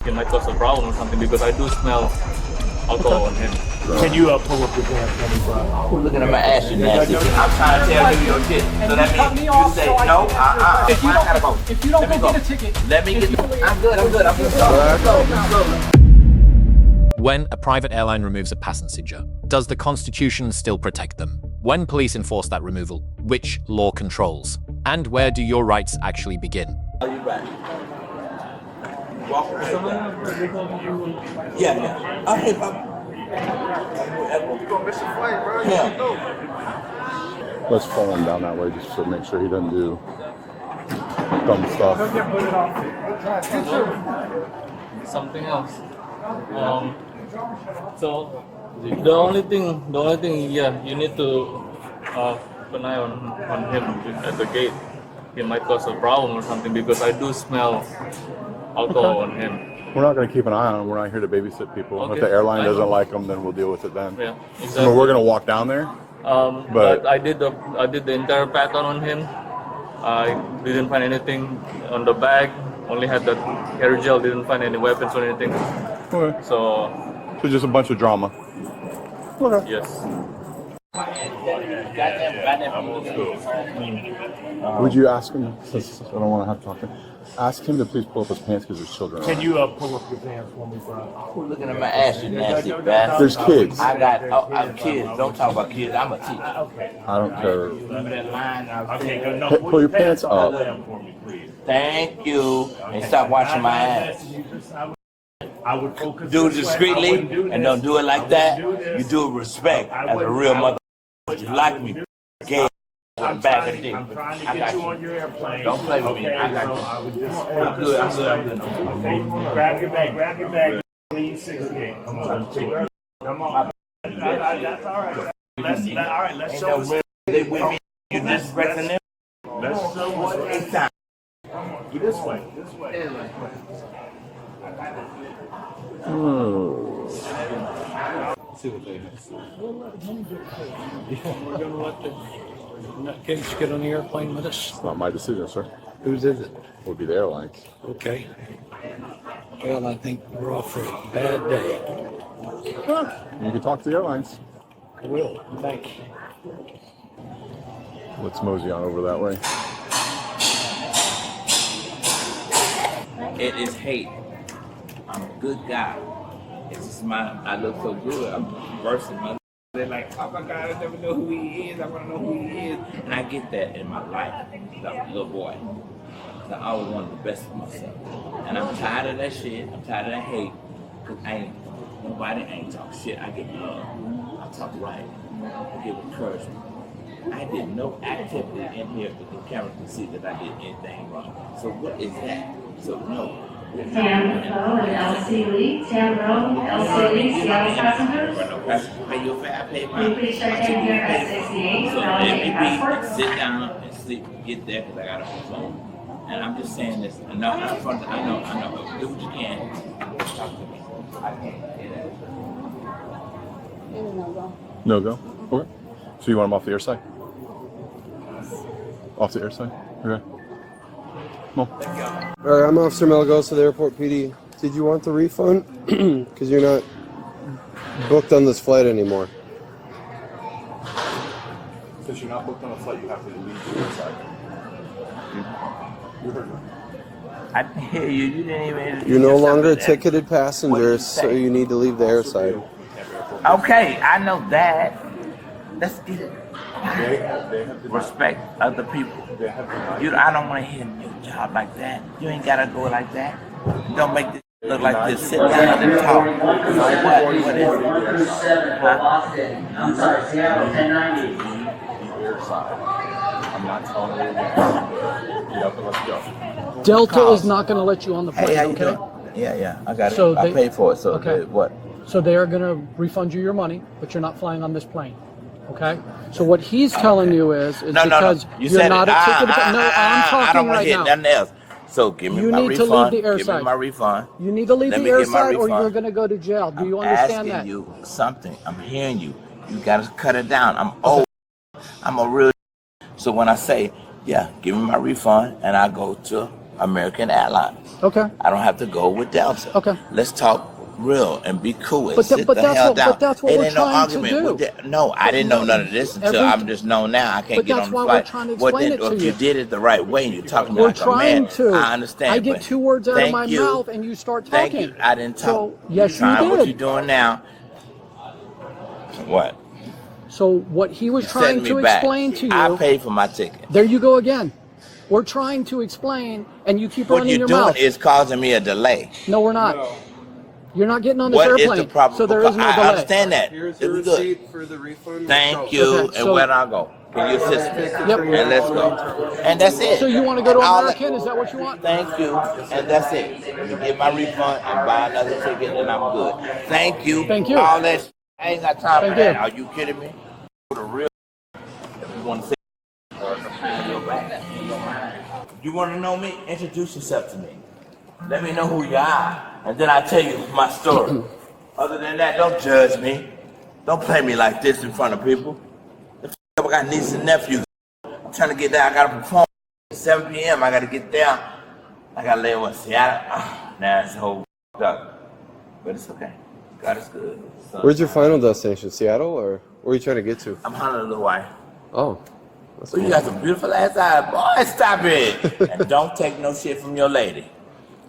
It might cause a problem or something because I do smell alcohol on him. Can you pull up your pants for me, bro? Who's looking at my ass, you nasty? I'm trying to tell you your shit. So that means you say no, If you don't go get a ticket, let me get. I'm good. When a private airline removes a passenger, does the Constitution still protect them? When police enforce that removal, which law controls? And where do your rights actually begin? Are you right? Yeah. Okay, Papa. Let's follow him down that way just to make sure he doesn't do dumb stuff. Something else. So the only thing, yeah, you need to keep an eye on him at the gate. It might cause a problem or something because I do smell alcohol on him. We're not going to keep an eye on him. We're not here to babysit people. Okay. If the airline doesn't like them, then we'll deal with it then. Yeah, I exactly. mean, we're going to walk down there. But I did the entire pattern on him. I didn't find anything on the bag. Only had the hair gel. Didn't find any weapons or anything. Okay. So just a bunch of drama. Okay. yes. Would you ask him, since I don't want to have to talk to him, ask him to please pull up his pants because there's children Can around. you pull up your pants for me, bro? Who's looking at my ass, you nasty bastard? There's kids. I'm kids. Don't talk about kids. I'm a teacher. Okay. I don't care. Remember that line I was Okay, saying? good. No, Hey, pull your pants up. For me, please. Thank you. And stop watching my ass. I would focus. Do it this way. I discreetly wouldn't do and this. don't do it like I that. wouldn't do You this. do it with respect as a real mother. You like me, gay. I'm Back trying, of dick. I'm trying to I get got you you. on your airplane. Don't play with me. Okay, I got so you. I would just I'm good. I'm good. Okay, grab your bag. Lean 68. Come on. Come on. That's all right. Let's show us. They with me. You disrespecting them? Let's show us. It's time. This way. We're going to let the nutcase get on the airplane with us. It's not my decision, sir. Whose is it? It would be the airlines. Okay. Well, I think we're off for a bad day. You can talk to the airlines. I will. Thank you. Let's mosey on over that way. It is hate. I'm a good guy. It's just I look so good. I'm bursting my. They're like, oh my God, I never know who he is. I want to know who he is. And I get that in my life, that little boy. So I always wanted the best for myself. And I'm tired of that shit. I'm tired of that hate. Because nobody ain't talk shit. I get love. I talk right. I give encouragement. I did no activity in here that the camera can see that I did anything wrong. So what is that? So no. Tampa and L.C. Lee, Tampa, L.C. Lee, Seattle passengers. Pay your fare, I pay Will mine. you please check in here at 68, So let me Escort? sit down and sleep, get there because I got a phone. And I'm just saying this. I know. Do what you can. Talk to me. I can't say that. No go? Okay. So you want him off the air side? Off the air side? Okay. Come on. All right, I'm Officer Melgosa, the Airport PD. Did you want the refund? Because you're not booked on this flight anymore. Since you're not booked on a flight, you have to leave the air side. You heard me. I can hear you. You didn't even. You're no longer a ticketed passenger, so you need to leave the air side. Okay, I know that. Let's get it. Respect other people. I don't want to hear your job like that. You ain't gotta go like that. Don't make this look like this. Sit down and talk. So what? What is it? I'm sorry, Seattle 1090. I'm not telling you again. Get up and let's go. Delta is not going to let you on the plane, Hey, how you okay? doing? Yeah, I got So it. I they- paid for it. So okay. what? So they are going to refund you your money, but you're not flying on this plane, okay? So what he's telling you is No. because You you're said not it. a ticketed. No, I'm I talking don't want right to hear now. nothing else. So give me You my need to refund. leave the air Give side. me my refund. You need to leave Let the me air get my side, or refund. you're going to go to jail. Do you I'm understand asking that? you something. I'm hearing you. You gotta cut it down. I'm old. I'm a real. So when I say, yeah, give me my refund, and I go to American Airlines. Okay. I don't have to go with Delta. Okay. Let's talk real and be cool and But sit but the that's hell what- down. but that's what It we're ain't no trying to argument do. with that. No, I didn't know none of this until Every- I'm just know now. I can't But get that's on the why we're flight. trying to What explain then, it to if you. you did it the right way and you're talking We're like a trying man, to. I understand. I get but 2 words out of thank my you. mouth and you start Thank talking. you. I didn't talk. So, yes, you trying did. What you doing now? What? So what he was trying Setting to me back. explain to you. I paid for my ticket. There you go again. We're trying to explain, and you keep What running you're your doing mouth. is causing me a delay. No, we're not. You're not getting on this What is airplane, the problem? so there is no I delay. understand that. Here's It the was good. receipt for the refund. Thank you. Okay, And so- where do I go? Can you assist me? Yep. And let's go. And that's it. So you want to go to All American? Is that what you want? Thank you. And that's it. Let me get my refund and buy another ticket and I'm good. Thank you. Thank you. All that I ain't got time Thank for that. you. Are you kidding me? The real if you want to say you want to know me? Introduce yourself to me. Let me know who you are. And then I tell you my story. Other than that, don't judge me. Don't play me like this in front of people. I got nieces and nephews. I'm trying to get there. I got to perform at 7 p.m. I got to get there. I got to lay in Seattle. Now it's whole up. But it's okay. God is good. Where's your final destination? Seattle, or where are you trying to get to? I'm Honolulu, Hawaii. Oh, that's Well, you got some beautiful ass eyes. Boy, stop it. And don't take no shit from your lady.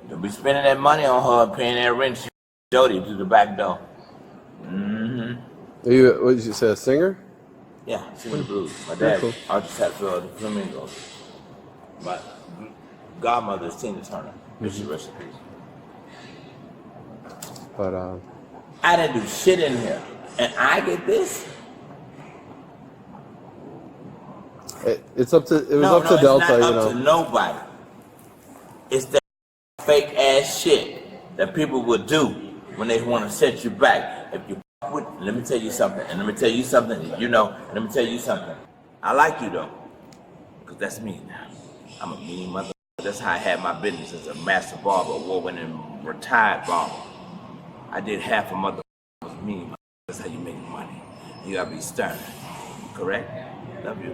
Don't be spending that money on her and paying that rent. She Jody to the back door. Are you? What did you say? A singer? Yeah, sing the blues. My dad, Cool. Archie Hatfield, the Flamingos. My godmother is Tina Turner. She rest in peace. But I didn't do shit in here, and I get this. it's up to. It was No, up to it's Delta, not you up know. to nobody. It's that fake ass shit that people would do when they want to set you back. If you with, let me tell you something, and let me tell you something, you know, and let me tell you something. I like you though, because that's me now. I'm a mean mother. That's how I had my business as a master barber, award-winning retired barber. I did half a mother was mean. That's how you make money. You gotta be stern, correct? Love you.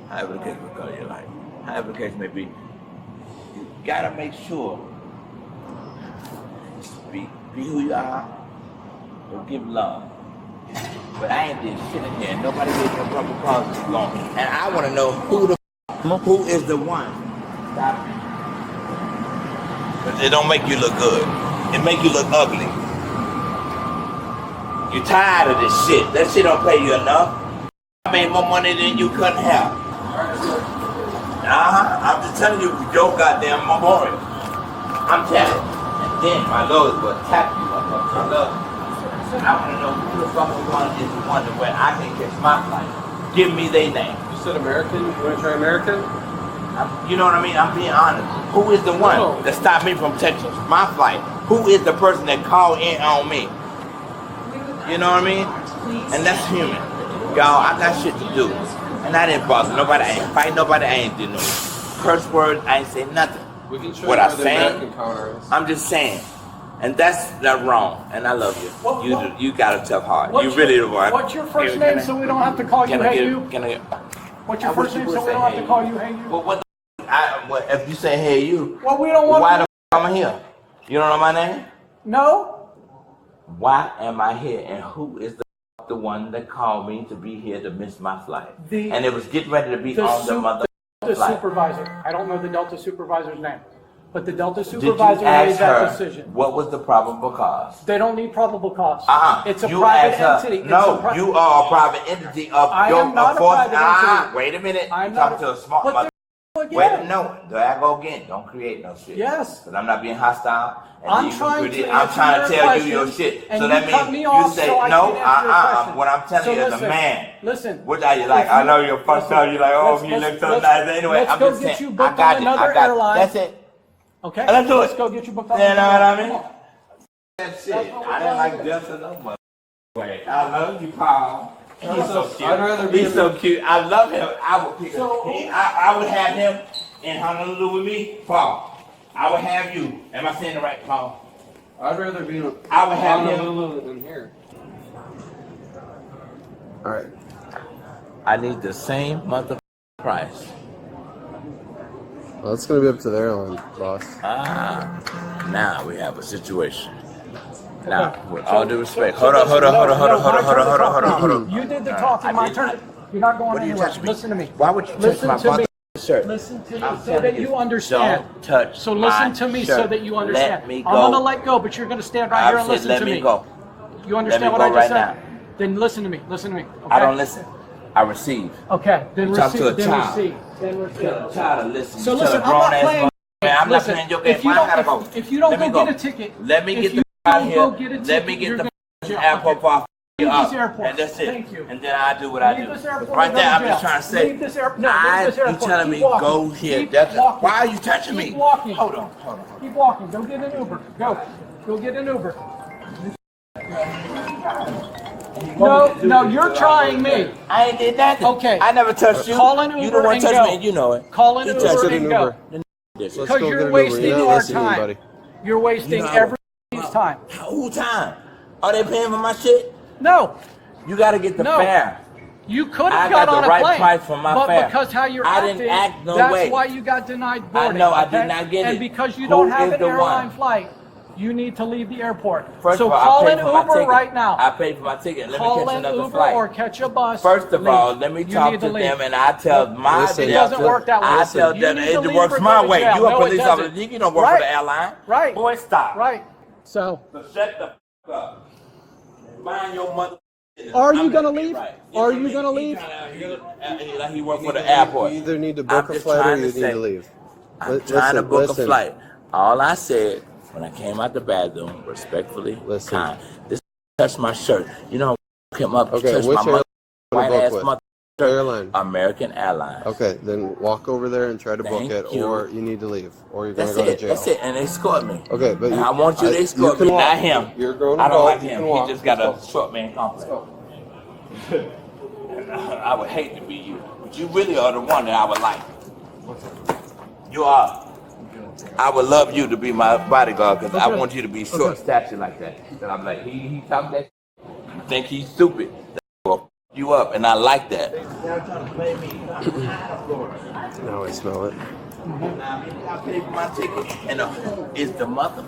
However the case may go in your life, however the case may be, you gotta make sure be who you are. Or give love. But I ain't did shit in here. Nobody gave me a proper cause this long. And I want to know who is the one. Stop it. But it don't make you look good. It make you look ugly. You tired of this shit. That shit don't pay you enough. I made more money than you couldn't have. I'm just telling you your goddamn memorial. I'm telling you. And then my lawyers will attack you. I love you. I want to know who the fucking one is the one where I can catch my flight. Give me their name. You said American. You want to try American? You know what I mean? I'm being honest. Who is the one that stopped me from catching my flight? Who is the person that called in on me? You know what I mean? And that's human. Y'all, I got shit to do. And I didn't bother nobody. I ain't fight nobody. I ain't do no curse words. I ain't say nothing. We can show What you I where the saying? American counter is. I'm just saying. And that's not wrong. And I love you. You got a tough heart. You really do. What's your first name so we don't have to call you Hey You? Can I get? What's your first name so we don't have to call you Hey You? Well, if you say hey you, Well, we don't want why to. the f am I here? You don't know my name? No? Why am I here? And who is the one that called me to be here to miss my flight? And it was getting ready to be on the mother The flight. supervisor. I don't know the Delta supervisor's name. But the Delta Did you supervisor made ask that her decision. what was the probable cause? They don't need probable cause. It's a You private asked her. entity. No, you are a private entity of I your am not a force. private entity. Wait a minute. I'm You not talking to a smart But mother. again. Wait, no. There I go again. Don't create no shit. Yes. Because I'm not being hostile. And I'm you can trying create- to I'm answer trying to your tell question, you your shit. and So you that cut means me you off say so I no. can't answer your question. What I'm telling So you as a listen, man. listen. Which are you like? If I you- know you're fucked up. You're like, oh, let's- he let's- looks so let's- nice. Anyway, let's I'm go just get saying. you I booked got on it. another I got airline. it. That's it. Okay. Let's do Let's it. go get you booked on You know another what I airline. mean? That's it. I didn't like Delta no more. Wait, I love you, Paul. He's so cute. I'd rather be He's so cute. I love him. I would pick him. I would have him in Honolulu with me, Paul. I would have you. Am I saying it right, Paul? I'd rather be in I would have him. Honolulu than here. All right. I need the same price. Well, it's going to be up to the airline, boss. Now we have a situation. Now, with all due respect, hold on. You did the talking, my turn. You're not going What are you anywhere. touching me? Listen to me. Why would you touch Listen my to me. shirt? Listen to me I'm so telling that you, you understand. don't touch So listen my to me shirt. so that you understand. Let me go. I'm going to let go, but you're going to stand right here and listen let to me me. go. You understand Let what me I go just right said? now. Then listen to me. Listen to me. Okay? I don't listen. I receive. Okay. Then Talk to a receive. Then child. receive. Then receive. Tell a child to listen. So You listen, tell a I'm not grown-ass playing. man, I'm not Listen, playing your game. if you I don't, gotta go. if you don't Let me go go. get a ticket, Let me if get you the out don't here. go get a Let ticket, me get you're the gonna go to jail. airport Okay. before I Leave up, this airport. and that's it. Thank you. And then I do what I Leave do. this airport Right and there, go to I'm just jail. trying to say. Leave this airport. No, leave this airport. You telling Keep me walking. go here? Keep That's walking. why are you touching me? Keep walking. Hold on. Keep walking. Go get an Uber. Go. Go get an Uber. No, you're trying me. I ain't did nothing. Okay. I never touched you. Call an Uber You the one and touched go. me, and you know it. Call an You Uber touched Get and an go. Uber. Let's Because go you're get an Uber. wasting You're not our listening, time. buddy. You're wasting everybody's time. Who time? Are they paying for my shit? No. You got to get the No. fare. You could I have got got the on a right plane, price for my but fare. because how you're I acting, didn't act no that's way. why you got denied boarding. I know, I okay? did not get and it. because you Who don't have is an the airline one? flight, you need to leave the airport. First so of all, call I an paid for my Uber ticket. right now. I paid for my ticket. Let me Call catch an another Uber flight. or catch a bus. First of Leave. all, let me You talk need to leave. them, and I tell my Listen, It doesn't work that way. I tell You them need to it leave works or my go to way. jail. You a No, it police doesn't. officer. You don't work for the airline. Right. Boy, stop. Right. So, So shut the f up. Mind your mother. are you gonna leave? Are you gonna leave? Like he work for the airport. You either need to book I'm a just flight or trying you to need say, to leave. I'm trying to book Listen. a flight. All I said when I came out the bathroom, respectfully, Listen. kind. This touched my shirt. You know, came up, Okay, touched which my mother, airline white book ass with? mother. Airline. American Airlines. Okay, then walk over there and try to book Thank it, you. or you need to leave, or you're gonna That's go to it. jail. That's it. And escort me. Okay, but And I want you to escort you me, can not walk. him. You're a grown I don't adult, like you him. can He walk. just got Let's a short man complex. I would hate to be you, but you really are the one that I would like. You are. I would love you to be my bodyguard because I want you to be short stature like that. And I'm like, he talk that. You think he's stupid? That will f you up, and I like that. Now I smell it. I paid for my ticket, and who is the mother?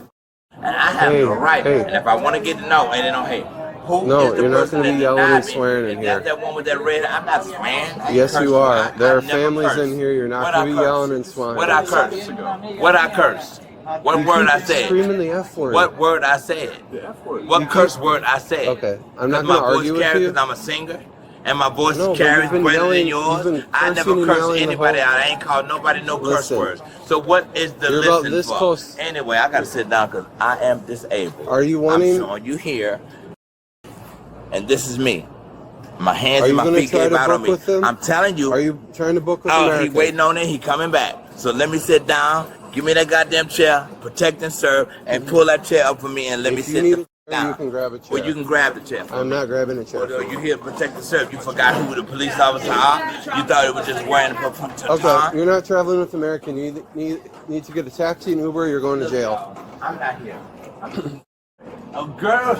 And I have Hey, the right. hey. And if I want to get to know, and then hey, who No, is the you're not person gonna be that yelling denied and me? swearing in If here. that's that one with that red, I'm not swearing. I ain't Yes, you cursing. are. There I are never families curse. in here. You're not What gonna I be curse? yelling and swine. What I curse? What I curse? What You word keep I said? screaming the F word. What word I said? What curse word I said? Okay, I'm not Because gonna argue with carries you. because I'm a singer. And my voice No, but carries you've been greater yelling- than yours. you've been I never cursing and curse yelling the anybody whole- out. I ain't called nobody no curse Listen. words. So what is the You're about listen this for? close. Anyway, I gotta sit down because I am disabled. Are you I'm wanting- showing you here, and this is me. My hands Are and you my gonna feet try gave to out on book me. with them? I'm telling you. Are you trying to book with Oh, American? he waiting on it. He coming back. So let me sit down. Give me that goddamn chair. Protect and serve. And pull that chair up for me and let me If you sit need the a chair, down. you can grab a chair. Well, you can grab the chair. I'm not grabbing a chair. Or you here protect and serve. You forgot who the police officer are. You thought it was just wearing a Okay, you're not traveling with American. You need to get a taxi and Uber. You're going to jail. I'm not here. A girl,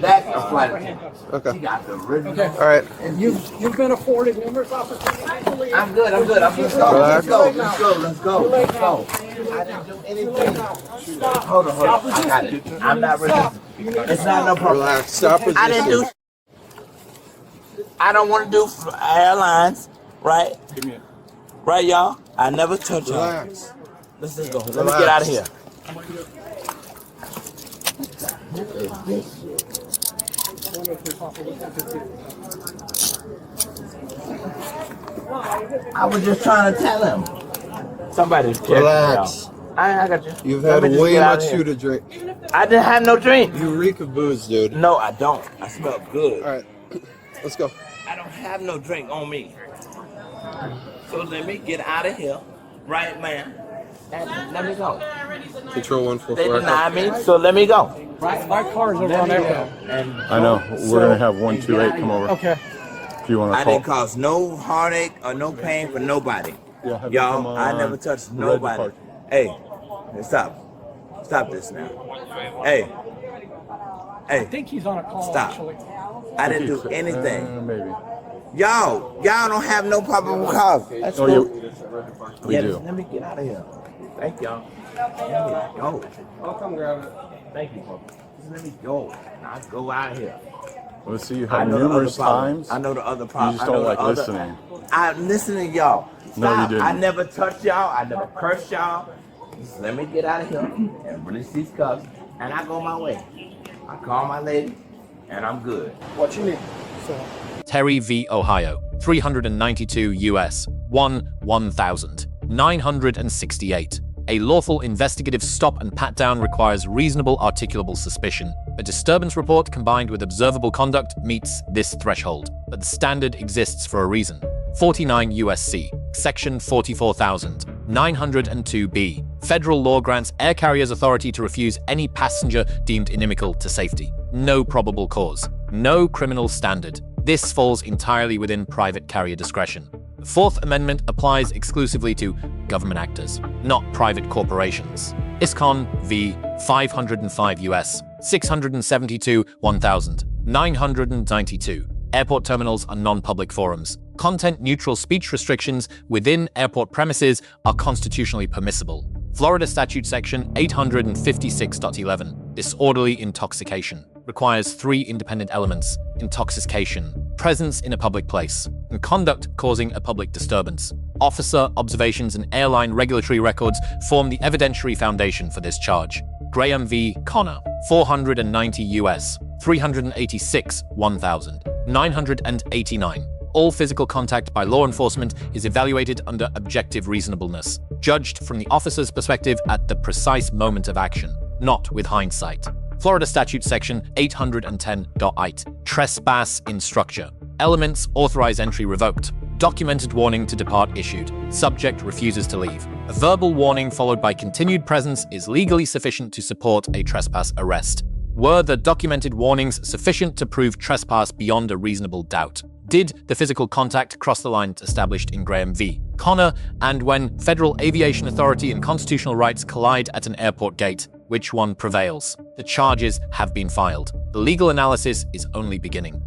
that's a flight attendant. Okay. She got the original. Okay. All right. You've been afforded numerous opportunities to leave. I'm good. Let's go. Relax. Let's go. I didn't do anything. Hold on. I got you. I'm not resisting. It's not no problem. Relax. Stop resisting. I didn't do. I don't want to do airlines, right? Right, y'all? I never touch y'all. Relax. Let's just go. Let me get out of here. I was just trying to tell him. Somebody's checking Relax. I got you. You've Let had me just way get out much of here. food to drink. I didn't have no drink. You reek of booze, dude. No, I don't. I smell good. All right. Let's go. I don't have no drink on me. So let me get out of here, right, man? And let me go. Control They 144. deny me, so let me go. My car's over on Echo. I know. We're gonna have 128 come over. Okay. If you want I to call. didn't cause no heartache or no pain for nobody. Yeah, have them come Y'all, on I never touched the red nobody. part. Hey, stop. Stop this now. Hey. I think he's on a call, Stop. actually. I didn't do anything. Maybe. Y'all don't have no probable cause. Let's Oh, go. we do. Let me get out of here. Thank y'all. Let me go. I'll come grab it. Thank you, Papa. Just let me go. Now go out of here. Let's see, you I have know the other numerous problem. times. I know the other You problem. just I know don't the like other- listening. I'm listening to y'all. No, you Stop. didn't. I never touched y'all. I never cursed y'all. Just let me get out of here and release these cuffs, and I go my way. I call my lady, and I'm good. What you need? Terry v. Ohio, 392 U.S. 1968. A lawful investigative stop and pat-down requires reasonable articulable suspicion. A disturbance report combined with observable conduct meets this threshold, but the standard exists for a reason. 49 U.S.C. Section 44,902b. Federal law grants air carriers authority to refuse any passenger deemed inimical to safety. No probable cause. No criminal standard. This falls entirely within private carrier discretion. The Fourth Amendment applies exclusively to government actors, not private corporations. ISCON v. 505 U.S. 672 1992. Airport terminals are non-public forums. Content-neutral speech restrictions within airport premises are constitutionally permissible. Florida Statute Section 856.11, disorderly intoxication, requires 3 independent elements: intoxication, presence in a public place, and conduct causing a public disturbance. Officer observations and airline regulatory records form the evidentiary foundation for this charge. Graham v. Connor, 490 U.S. 386 1989. All physical contact by law enforcement is evaluated under objective reasonableness, judged from the officer's perspective at the precise moment of action, not with hindsight. Florida Statute Section 810.8. Trespass in structure. Elements: authorize entry revoked. Documented warning to depart issued. Subject refuses to leave. A verbal warning followed by continued presence is legally sufficient to support a trespass arrest. Were the documented warnings sufficient to prove trespass beyond a reasonable doubt? Did the physical contact cross the lines established in Graham v. Connor? And when federal aviation authority and constitutional rights collide at an airport gate, which one prevails? The charges have been filed. The legal analysis is only beginning.